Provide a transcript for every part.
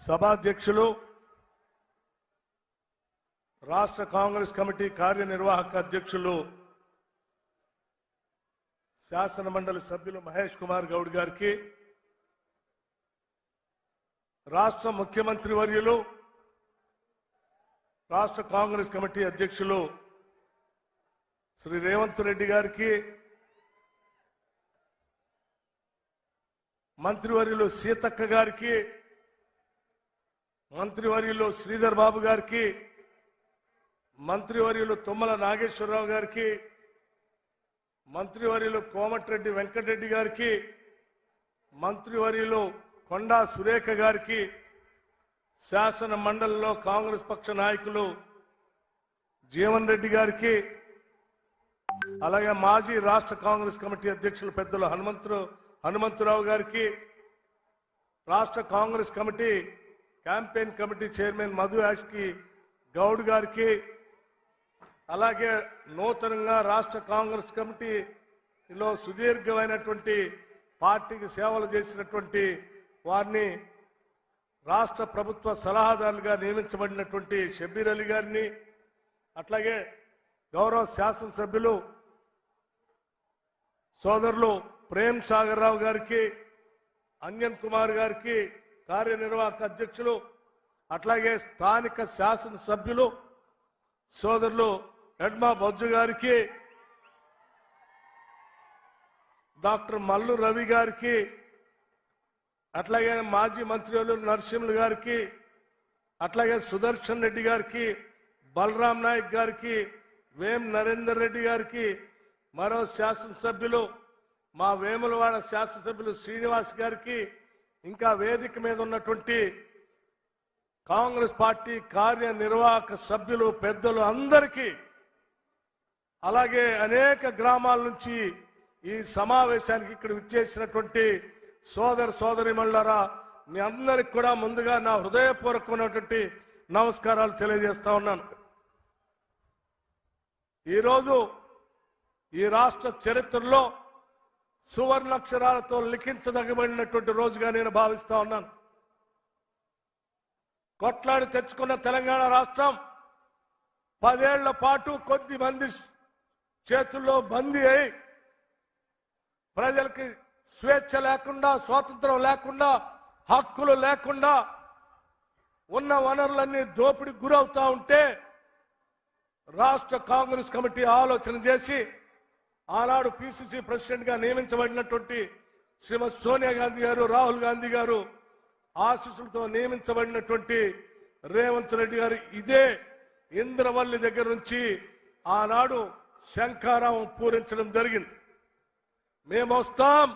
సభాధ్యక్షులు రాష్ట్ర కాంగ్రెస్ కమిటీ కార్యనిర్వాహక అధ్యక్షులు శాసన మండలి సభ్యులు మహేష్ కుమార్ గౌడ్ గారికి, రాష్ట్ర ముఖ్యమంత్రి వర్యులు రాష్ట్ర కాంగ్రెస్ కమిటీ అధ్యక్షులు శ్రీ రేవంత్ రెడ్డి గారికి, మంత్రివర్యులు సీతక్క గారికి, మంత్రివర్యులు శ్రీధర్ బాబు గారికి, మంత్రివర్యులు తుమ్మల నాగేశ్వరరావు గారికి, మంత్రివర్యులు కోమటిరెడ్డి వెంకటరెడ్డి గారికి, మంత్రివర్యులు కొండా సురేఖ గారికి, శాసన మండలిలో కాంగ్రెస్ పక్ష నాయకులు జీవన్ రెడ్డి గారికి, అలాగే మాజీ రాష్ట్ర కాంగ్రెస్ కమిటీ అధ్యక్షులు పెద్దలు హనుమంతరావు గారికి, రాష్ట్ర Congress committee campaign committee chairman Madhu Yaskhi Goud గారికి, అలాగే నూతనంగా రాష్ట్ర కాంగ్రెస్ కమిటీలో సుదీర్ఘమైనటువంటి పార్టీకి సేవలు చేసినటువంటి వారిని రాష్ట్ర ప్రభుత్వ సలహాదారులుగా నియమించబడినటువంటి షబ్బీర్ అలీ గారిని, అట్లాగే గౌరవ శాసనసభ్యులు సోదరులు ప్రేమ్ సాగర్ రావు గారికి, అంజన్ కుమార్ గారికి కార్యనిర్వాహక అధ్యక్షులు, అట్లాగే స్థానిక శాసనసభ్యులు సోదరులు ఎడ్మా బొజ్జు గారికి, డాక్టర్ మల్లు రవి గారికి, అట్లాగే మాజీ మంత్రులు నరసింహులు గారికి, అట్లాగే సుదర్శన్ రెడ్డి గారికి, బలరాం నాయక్ గారికి, వేం నరేందర్ రెడ్డి గారికి, మరో శాసనసభ్యులు మా వేములవాడ శాసనసభ్యులు శ్రీనివాస్ గారికి, ఇంకా వేదిక మీద ఉన్నటువంటి కాంగ్రెస్ పార్టీ కార్యనిర్వాహక సభ్యులు పెద్దలు అందరికీ, అలాగే అనేక గ్రామాల నుంచి ఈ సమావేశానికి ఇక్కడ విచ్చేసినటువంటి సోదరిమణులారా, మీ అందరికి కూడా ముందుగా నా హృదయపూర్వకమైనటువంటి నమస్కారాలు తెలియజేస్తా ఉన్నాను. ఈరోజు ఈ రాష్ట్ర చరిత్రలో సువర్ణాక్షరాలతో లిఖించదగబడినటువంటి రోజుగా నేను భావిస్తా ఉన్నాను. కొట్లాడి తెచ్చుకున్న తెలంగాణ రాష్ట్రం 10 ఏళ్ల పాటు కొద్ది మంది చేతుల్లో బందీ అయి ప్రజలకి స్వేచ్ఛ లేకుండా, స్వాతంత్రం లేకుండా, హక్కులు లేకుండా ఉన్న వనరులన్నీ దోపిడీకి గురవుతా ఉంటే రాష్ట్ర కాంగ్రెస్ కమిటీ ఆలోచన చేసి ఆనాడు పిసిసి ప్రెసిడెంట్ గా నియమించబడినటువంటి శ్రీమతి సోనియా గాంధీ గారు, రాహుల్ గాంధీ గారు ఆశీస్సులతో నియమించబడినటువంటి రేవంత్ రెడ్డి గారు ఇదే ఇంద్రవల్లి దగ్గర నుంచి ఆనాడు శంఖారావం పూరించడం జరిగింది. మేము వస్తాం,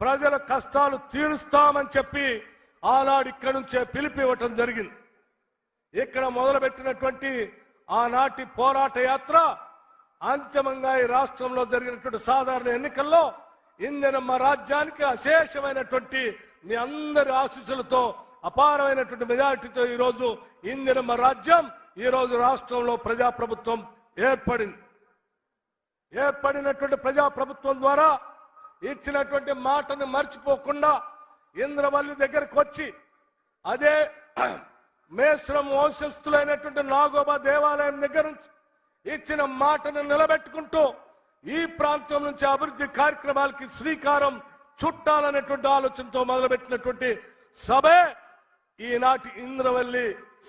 ప్రజల కష్టాలు తీరుస్తామని చెప్పి ఆనాడు ఇక్కడి నుంచే పిలిపివ్వటం జరిగింది. ఇక్కడ మొదలుపెట్టినటువంటి ఆనాటి పోరాట యాత్ర అంతిమంగా ఈ రాష్ట్రంలో జరిగినటువంటి సాధారణ ఎన్నికల్లో ఇందిరమ్మ రాజ్యానికి అశేషమైనటువంటి మీ అందరి ఆశీస్సులతో అపారమైనటువంటి మెజారిటీతో ఈరోజు ఇందిరమ్మ రాజ్యం ఈరోజు రాష్ట్రంలో ప్రజాప్రభుత్వం ఏర్పడినటువంటి ప్రజాప్రభుత్వం ద్వారా ఇచ్చినటువంటి మాటను మర్చిపోకుండా ఇంద్రవల్లి దగ్గరకు వచ్చి అదే మేశ్రం వంశస్థులైనటువంటి నాగోబా దేవాలయం దగ్గర నుంచి ఇచ్చిన మాటను నిలబెట్టుకుంటూ ఈ ప్రాంతం నుంచి అభివృద్ధి కార్యక్రమాలకి శ్రీకారం చుట్టాలనేటువంటి ఆలోచనతో మొదలుపెట్టినటువంటి సభే ఈనాటి ఇంద్రవల్లి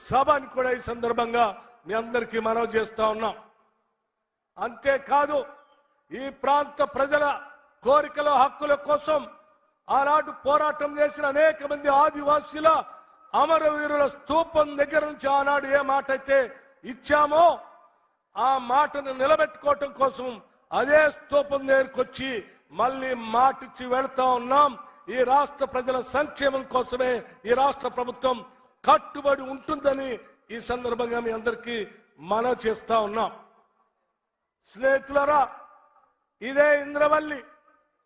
సభ అని కూడా ఈ సందర్భంగా మీ అందరికీ మనవి చేస్తా ఉన్నాం. అంతేకాదు ఈ ప్రాంత ప్రజల కోరికల హక్కుల కోసం ఆనాడు పోరాటం చేసిన అనేక మంది ఆదివాసీల అమరవీరుల స్తూపం దగ్గర నుంచి ఆనాడు ఏ మాట అయితే ఇచ్చామో ఆ మాటను నిలబెట్టుకోవటం కోసం అదే స్తూపం దగ్గరకు వచ్చి మళ్ళీ మాటిచ్చి వెళ్తా ఉన్నాం. ఈ రాష్ట్ర ప్రజల సంక్షేమం కోసమే ఈ రాష్ట్ర ప్రభుత్వం కట్టుబడి ఉంటుందని ఈ సందర్భంగా మీ అందరికీ మనవి చేస్తా ఉన్నాం. స్నేహితులరా, ఇదే ఇంద్రవల్లి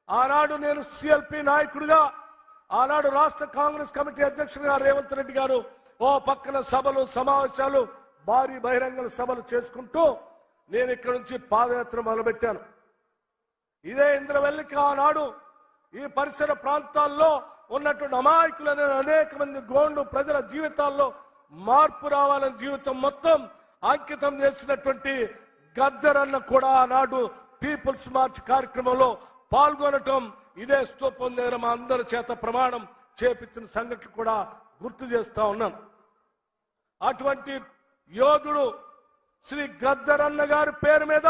ఆనాడు నేను సిఎల్పి నాయకుడిగా, ఆనాడు రాష్ట్ర కాంగ్రెస్ కమిటీ అధ్యక్షుడిగా రేవంత్ రెడ్డి గారు ఓ పక్కన సభలు సమావేశాలు భారీ బహిరంగ సభలు చేసుకుంటూ నేను ఇక్కడ నుంచి పాదయాత్ర మొదలుపెట్టాను. ఇదే ఇంద్రవల్లికి ఆనాడు ఈ పరిసర ప్రాంతాల్లో ఉన్నటువంటి అమాయకులైన అనేక మంది గోండు ప్రజల జీవితాల్లో మార్పు రావాలని జీవితం మొత్తం అంకితం చేసినటువంటి గద్దరన్న కూడా ఆనాడు పీపుల్స్ మార్చ్ కార్యక్రమంలో పాల్గొనటం ఇదే స్తూపం దగ్గర మా అందరి చేత ప్రమాణం చేపించిన సంఘటన కూడా గుర్తు చేస్తా ఉన్నాను. అటువంటి యోధుడు శ్రీ గద్దరన్న గారి పేరు మీద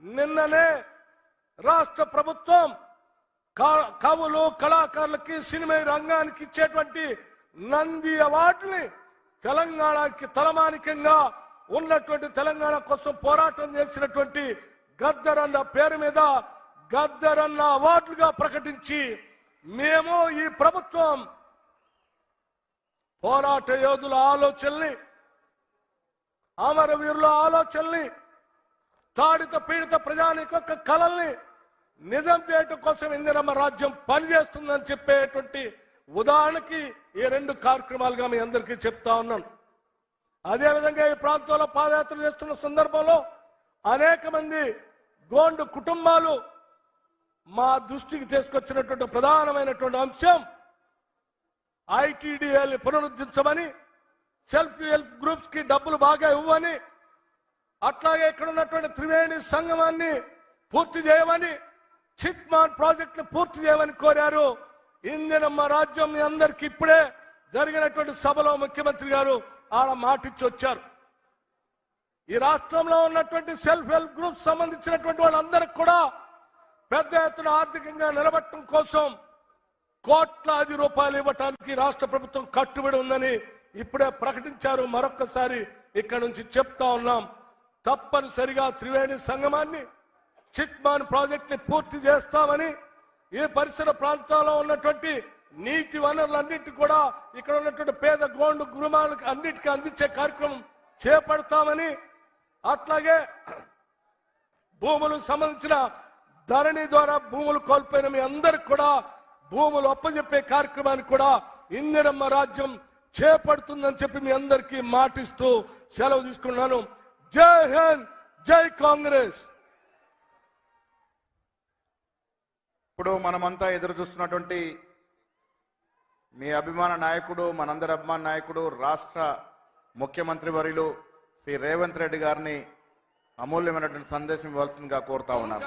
నిన్ననే రాష్ట్ర ప్రభుత్వం కవులు కళాకారులకి సినిమా రంగానికి ఇచ్చేటువంటి నంది అవార్డుని తెలంగాణకి తలమానికంగా ఉన్నటువంటి తెలంగాణ కోసం పోరాటం చేసినటువంటి గద్దరన్న పేరు మీద గద్దరన్న అవార్డులుగా ప్రకటించి మేము ఈ ప్రభుత్వం పోరాట యోధుల ఆలోచనల్ని అమరవీరుల ఆలోచనల్ని తాడిత పీడిత ప్రజానికొక్క కళల్ని నిజం చేయటం కోసం ఇందిరమ్మ రాజ్యం పనిచేస్తుందని చెప్పేటువంటి ఉదాహరణకి ఈ రెండు కార్యక్రమాలుగా మీ అందరికీ చెప్తా ఉన్నాను. అదేవిధంగా ఈ ప్రాంతంలో పాదయాత్ర చేస్తున్న సందర్భంలో అనేక మంది గోండు కుటుంబాలు మా దృష్టికి తీసుకొచ్చినటువంటి ప్రధానమైనటువంటి అంశం ఐటీడీఏని పునరుద్ధరించమని, సెల్ఫ్ హెల్ప్ గ్రూప్స్ కి డబ్బులు బాగా ఇవ్వని, అట్లాగే ఇక్కడ ఉన్నటువంటి త్రివేణి సంగమాన్ని పూర్తి చేయమని, చిట్మాన్ ప్రాజెక్ట్ ని పూర్తి చేయమని కోరారు. ఇందిరమ్మ రాజ్యం మీ అందరికి ఇప్పుడే జరిగినటువంటి సభలో ముఖ్యమంత్రి గారు ఆడ మాటిచ్చి వచ్చారు. ఈ రాష్ట్రంలో ఉన్నటువంటి సెల్ఫ్ హెల్ప్ గ్రూప్ సంబంధించినటువంటి వాళ్ళందరికీ కూడా పెద్ద ఎత్తున ఆర్థికంగా నిలబెట్టడం కోసం కోట్లాది రూపాయలు ఇవ్వటానికి రాష్ట్ర ప్రభుత్వం కట్టుబడి ఉందని ఇప్పుడే ప్రకటించారు. మరొక్కసారి ఇక్కడ నుంచి చెప్తా ఉన్నాం, తప్పనిసరిగా త్రివేణి సంగమాన్ని, చిట్మాన్ ప్రాజెక్ట్ ని పూర్తి చేస్తామని, ఈ పరిసర ప్రాంతాల్లో ఉన్నటువంటి నీటి వనరులన్నింటి కూడా ఇక్కడ ఉన్నటువంటి పేద గోండు గృహాలకు అన్నిటికీ అందించే కార్యక్రమం చేపడతామని, అట్లాగే భూములకు సంబంధించిన ధరణి ద్వారా భూములు కోల్పోయిన మీ అందరికి కూడా భూములు అప్పజెప్పే కార్యక్రమాన్ని కూడా ఇందిరమ్మ రాజ్యం చేపడుతుందని చెప్పి మీ అందరికీ మాటిస్తూ సెలవు తీసుకున్నాను. జై హింద్, జై కాంగ్రెస్. ఇప్పుడు మనమంతా ఎదురు చూస్తున్నటువంటి మీ అభిమాన నాయకుడు, మనందరి అభిమాన నాయకుడు, రాష్ట్ర ముఖ్యమంత్రి వర్యులు శ్రీ రేవంత్ రెడ్డి గారిని అమూల్యమైనటువంటి సందేశం ఇవ్వాల్సిందిగా కోరుతా ఉన్నాను.